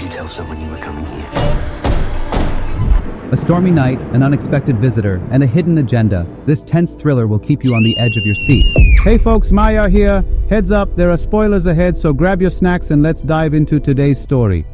you tell someone you were coming here? A stormy night, an unexpected visitor, and a hidden agenda. This tense thriller will keep you on the edge of your seat. Hey folks, Mahi here. Heads up, there are spoilers ahead, so grab your snacks and let's dive into today's story.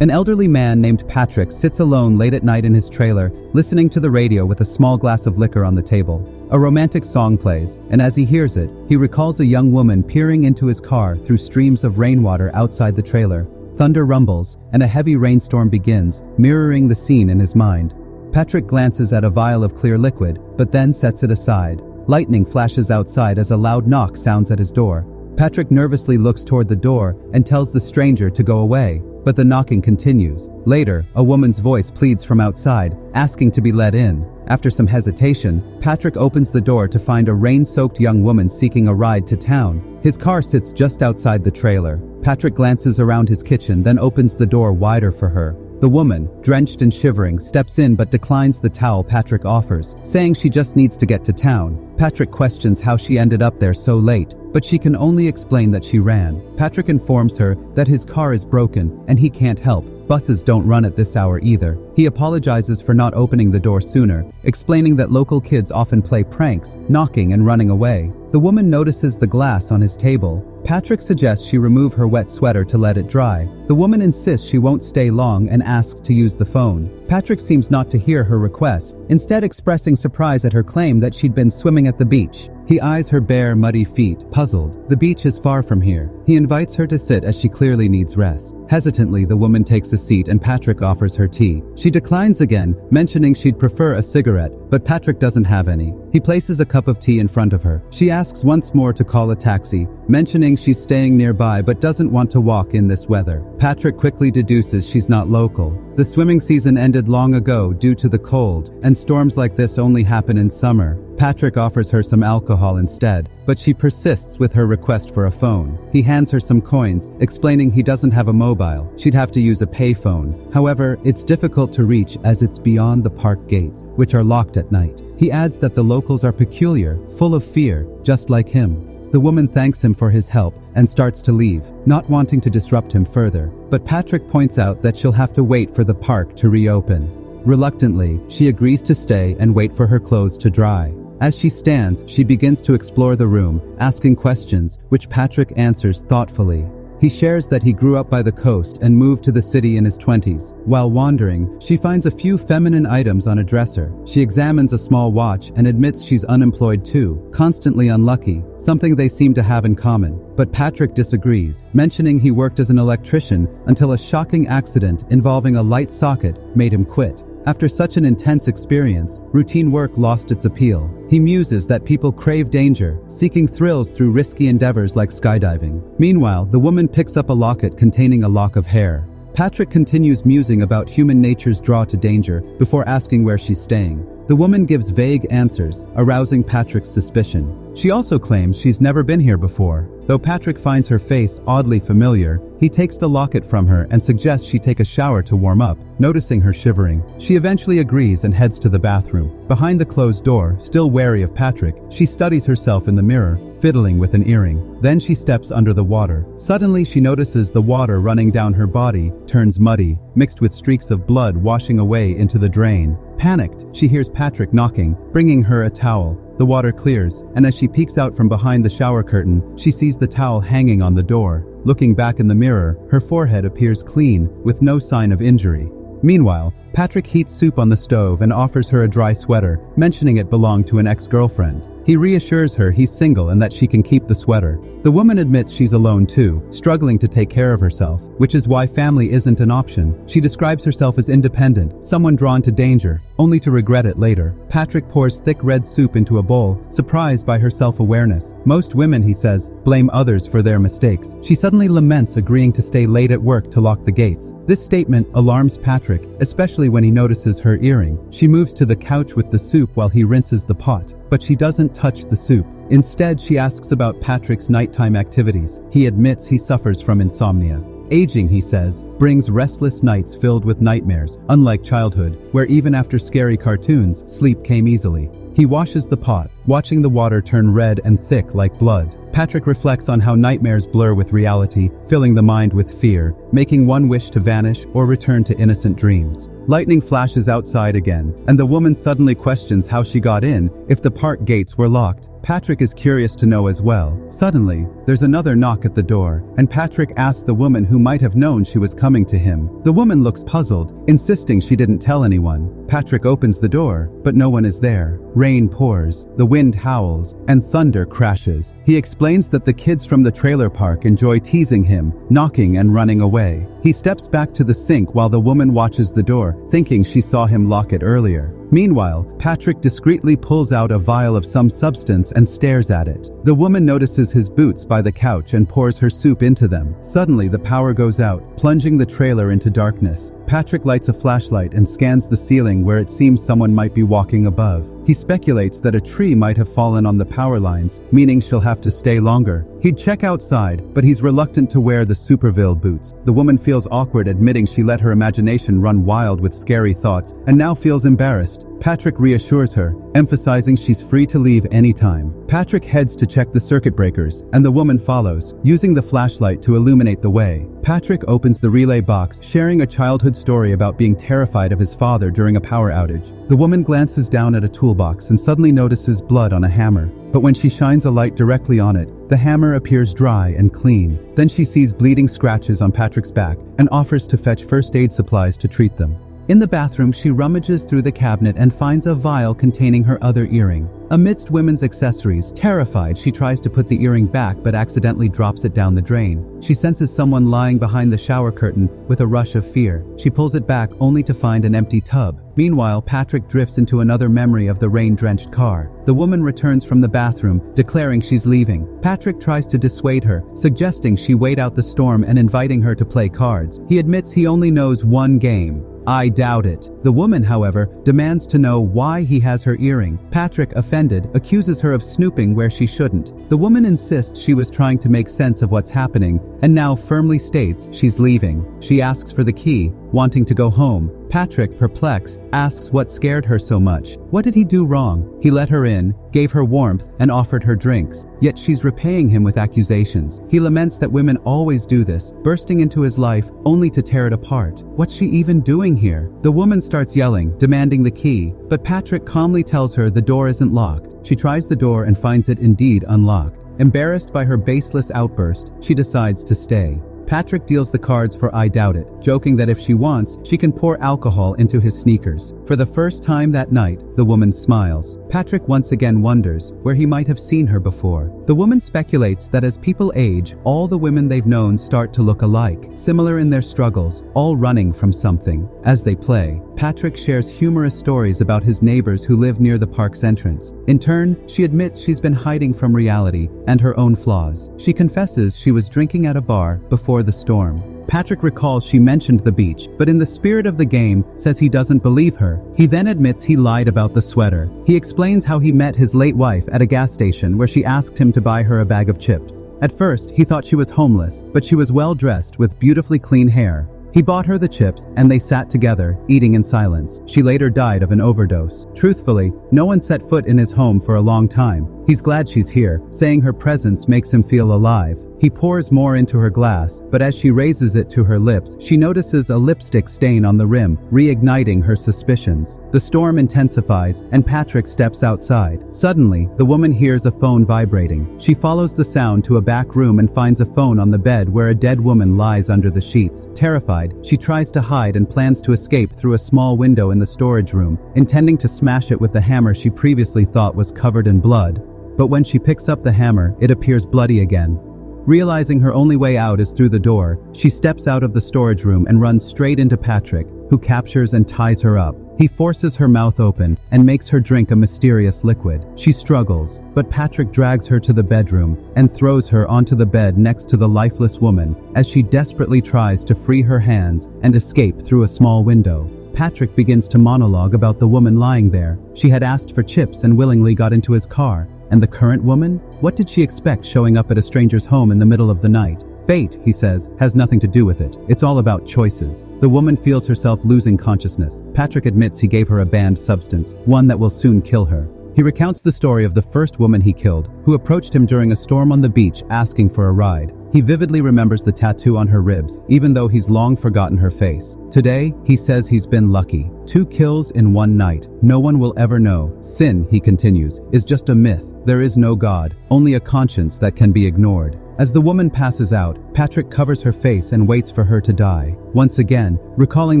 An elderly man named Patrick sits alone late at night in his trailer, listening to the radio with a small glass of liquor on the table. A romantic song plays, and as he hears it, he recalls a young woman peering into his car through streams of rainwater outside the trailer. Thunder rumbles, and a heavy rainstorm begins, mirroring the scene in his mind. Patrick glances at a vial of clear liquid, but then sets it aside. Lightning flashes outside as a loud knock sounds at his door. Patrick nervously looks toward the door and tells the stranger to go away, but the knocking continues. Later, a woman's voice pleads from outside, asking to be let in. After some hesitation, Patrick opens the door to find a rain-soaked young woman seeking a ride to town. His car sits just outside the trailer. Patrick glances around his kitchen, then opens the door wider for her. The woman, drenched and shivering, steps in but declines the towel Patrick offers, saying she just needs to get to town. Patrick questions how she ended up there so late, but she can only explain that she ran. Patrick informs her that his car is broken and he can't help. Buses don't run at this hour either. He apologizes for not opening the door sooner, explaining that local kids often play pranks, knocking and running away. The woman notices the glass on his table. Patrick suggests she remove her wet sweater to let it dry. The woman insists she won't stay long and asks to use the phone. Patrick seems not to hear her request, instead expressing surprise at her claim that she'd been swimming at the beach. He eyes her bare, muddy feet, puzzled. The beach is far from here. He invites her to sit as she clearly needs rest. Hesitantly, the woman takes a seat and Patrick offers her tea. She declines again, mentioning she'd prefer a cigarette, but Patrick doesn't have any. He places a cup of tea in front of her. She asks once more to call a taxi, mentioning she's staying nearby but doesn't want to walk in this weather. Patrick quickly deduces she's not local. The swimming season ended long ago due to the cold, and storms like this only happen in summer. Patrick offers her some alcohol instead, but she persists with her request for a phone. He hands her some coins, explaining he doesn't have a mobile. She'd have to use a payphone. However, it's difficult to reach as it's beyond the park gates, which are locked at night. He adds that the locals are peculiar, full of fear, just like him. The woman thanks him for his help and starts to leave, not wanting to disrupt him further. But Patrick points out that she'll have to wait for the park to reopen. Reluctantly, she agrees to stay and wait for her clothes to dry. As she stands, she begins to explore the room, asking questions, which Patrick answers thoughtfully. He shares that he grew up by the coast and moved to the city in his 20s. While wandering, she finds a few feminine items on a dresser. She examines a small watch and admits she's unemployed too, constantly unlucky, something they seem to have in common. But Patrick disagrees, mentioning he worked as an electrician until a shocking accident involving a light socket made him quit. After such an intense experience, routine work lost its appeal. He muses that people crave danger, seeking thrills through risky endeavors like skydiving. Meanwhile, the woman picks up a locket containing a lock of hair. Patrick continues musing about human nature's draw to danger before asking where she's staying. The woman gives vague answers, arousing Patrick's suspicion. She also claims she's never been here before. Though Patrick finds her face oddly familiar, he takes the locket from her and suggests she take a shower to warm up, noticing her shivering. She eventually agrees and heads to the bathroom. Behind the closed door, still wary of Patrick, she studies herself in the mirror, fiddling with an earring. Then she steps under the water. Suddenly she notices the water running down her body turns muddy, mixed with streaks of blood washing away into the drain. Panicked, she hears Patrick knocking, bringing her a towel. The water clears, and as she peeks out from behind the shower curtain, she sees the towel hanging on the door. Looking back in the mirror, her forehead appears clean, with no sign of injury. Meanwhile, Patrick heats soup on the stove and offers her a dry sweater, mentioning it belonged to an ex-girlfriend. He reassures her he's single and that she can keep the sweater. The woman admits she's alone too, struggling to take care of herself, which is why family isn't an option. She describes herself as independent, someone drawn to danger, only to regret it later. Patrick pours thick red soup into a bowl, surprised by her self-awareness. Most women, he says, blame others for their mistakes. She suddenly laments agreeing to stay late at work to lock the gates. This statement alarms Patrick, especially when he notices her earring. She moves to the couch with the soup while he rinses the pot, but she doesn't touch the soup. Instead, she asks about Patrick's nighttime activities. He admits he suffers from insomnia. Aging, he says, brings restless nights filled with nightmares, unlike childhood, where even after scary cartoons, sleep came easily. He washes the pot, watching the water turn red and thick like blood. Patrick reflects on how nightmares blur with reality, filling the mind with fear, making one wish to vanish or return to innocent dreams. Lightning flashes outside again, and the woman suddenly questions how she got in if the park gates were locked. Patrick is curious to know as well. Suddenly, there's another knock at the door, and Patrick asks the woman who might have known she was coming to him. The woman looks puzzled, insisting she didn't tell anyone. Patrick opens the door, but no one is there. Rain pours, the wind howls, and thunder crashes. He explains that the kids from the trailer park enjoy teasing him, knocking and running away. He steps back to the sink while the woman watches the door, thinking she saw him lock it earlier. Meanwhile, Patrick discreetly pulls out a vial of some substance and stares at it. The woman notices his boots by the couch and pours her soup into them. Suddenly, the power goes out, plunging the trailer into darkness. Patrick lights a flashlight and scans the ceiling where it seems someone might be walking above. He speculates that a tree might have fallen on the power lines, meaning she'll have to stay longer. He'd check outside, but he's reluctant to wear the Superville boots. The woman feels awkward, admitting she let her imagination run wild with scary thoughts, and now feels embarrassed. Patrick reassures her, emphasizing she's free to leave anytime. Patrick heads to check the circuit breakers, and the woman follows, using the flashlight to illuminate the way. Patrick opens the relay box, sharing a childhood story about being terrified of his father during a power outage. The woman glances down at a toolbox and suddenly notices blood on a hammer. But when she shines a light directly on it, the hammer appears dry and clean. Then she sees bleeding scratches on Patrick's back and offers to fetch first aid supplies to treat them. In the bathroom, she rummages through the cabinet and finds a vial containing her other earring. Amidst women's accessories, terrified, she tries to put the earring back but accidentally drops it down the drain. She senses someone lying behind the shower curtain with a rush of fear. She pulls it back only to find an empty tub. Meanwhile, Patrick drifts into another memory of the rain-drenched car. The woman returns from the bathroom, declaring she's leaving. Patrick tries to dissuade her, suggesting she wait out the storm and inviting her to play cards. He admits he only knows one game. I doubt it. The woman, however, demands to know why he has her earring. Patrick, offended, accuses her of snooping where she shouldn't. The woman insists she was trying to make sense of what's happening, and now firmly states she's leaving. She asks for the key, wanting to go home. Patrick, perplexed, asks what scared her so much. What did he do wrong? He let her in, gave her warmth, and offered her drinks. Yet she's repaying him with accusations. He laments that women always do this, bursting into his life only to tear it apart. What's she even doing here? The woman starts yelling, demanding the key, but Patrick calmly tells her the door isn't locked. She tries the door and finds it indeed unlocked. Embarrassed by her baseless outburst, she decides to stay. Patrick deals the cards for I doubt it, joking that if she wants, she can pour alcohol into his sneakers. For the first time that night, the woman smiles. Patrick once again wonders where he might have seen her before. The woman speculates that as people age, all the women they've known start to look alike, similar in their struggles, all running from something. As they play, Patrick shares humorous stories about his neighbors who live near the park's entrance. In turn, she admits she's been hiding from reality and her own flaws. She confesses she was drinking at a bar before the storm. Patrick recalls she mentioned the beach, but in the spirit of the game, says he doesn't believe her. He then admits he lied about the sweater. He explains how he met his late wife at a gas station where she asked him to buy her a bag of chips. At first, he thought she was homeless, but she was well dressed with beautifully clean hair. He bought her the chips, and they sat together, eating in silence. She later died of an overdose. Truthfully, no one set foot in his home for a long time. He's glad she's here, saying her presence makes him feel alive. He pours more into her glass, but as she raises it to her lips, she notices a lipstick stain on the rim, reigniting her suspicions. The storm intensifies, and Patrick steps outside. Suddenly, the woman hears a phone vibrating. She follows the sound to a back room and finds a phone on the bed where a dead woman lies under the sheets. Terrified, she tries to hide and plans to escape through a small window in the storage room, intending to smash it with the hammer she previously thought was covered in blood. But when she picks up the hammer, it appears bloody again. Realizing her only way out is through the door, she steps out of the storage room and runs straight into Patrick, who captures and ties her up. He forces her mouth open and makes her drink a mysterious liquid. She struggles, but Patrick drags her to the bedroom and throws her onto the bed next to the lifeless woman as she desperately tries to free her hands and escape through a small window. Patrick begins to monologue about the woman lying there. She had asked for chips and willingly got into his car. And the current woman? What did she expect showing up at a stranger's home in the middle of the night? Fate, he says, has nothing to do with it. It's all about choices. The woman feels herself losing consciousness. Patrick admits he gave her a banned substance, one that will soon kill her. He recounts the story of the first woman he killed, who approached him during a storm on the beach asking for a ride. He vividly remembers the tattoo on her ribs, even though he's long forgotten her face. Today, he says he's been lucky. 2 kills in 1 night. No one will ever know. Sin, he continues, is just a myth. There is no God, only a conscience that can be ignored. As the woman passes out, Patrick covers her face and waits for her to die. Once again, recalling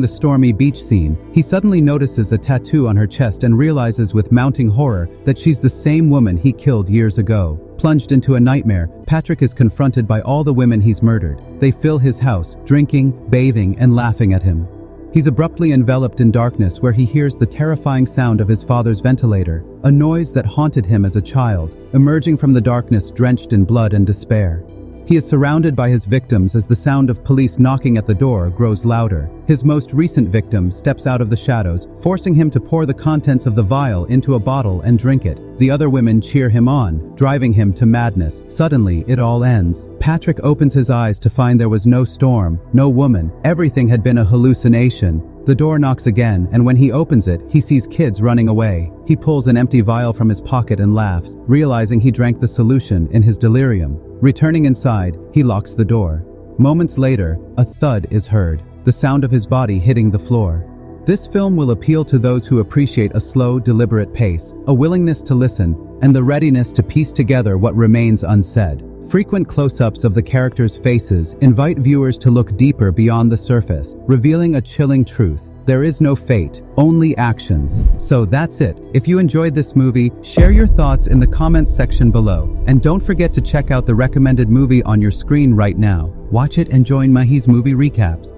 the Stormy beach scene, he suddenly notices a tattoo on her chest and realizes with mounting horror that she's the same woman he killed years ago. Plunged into a nightmare, Patrick is confronted by all the women he's murdered. They fill his house, drinking, bathing, and laughing at him. He's abruptly enveloped in darkness where he hears the terrifying sound of his father's ventilator, a noise that haunted him as a child, emerging from the darkness drenched in blood and despair. He is surrounded by his victims as the sound of police knocking at the door grows louder. His most recent victim steps out of the shadows, forcing him to pour the contents of the vial into a bottle and drink it. The other women cheer him on, driving him to madness. Suddenly, it all ends. Patrick opens his eyes to find there was no storm, no woman. Everything had been a hallucination. The door knocks again, and when he opens it, he sees kids running away. He pulls an empty vial from his pocket and laughs, realizing he drank the solution in his delirium. Returning inside, he locks the door. Moments later, a thud is heard, the sound of his body hitting the floor. This film will appeal to those who appreciate a slow, deliberate pace, a willingness to listen, and the readiness to piece together what remains unsaid. Frequent close-ups of the characters' faces invite viewers to look deeper beyond the surface, revealing a chilling truth. There is no fate, only actions. So that's it. If you enjoyed this movie, share your thoughts in the comments section below. And don't forget to check out the recommended movie on your screen right now. Watch it and join Mahi's movie recaps.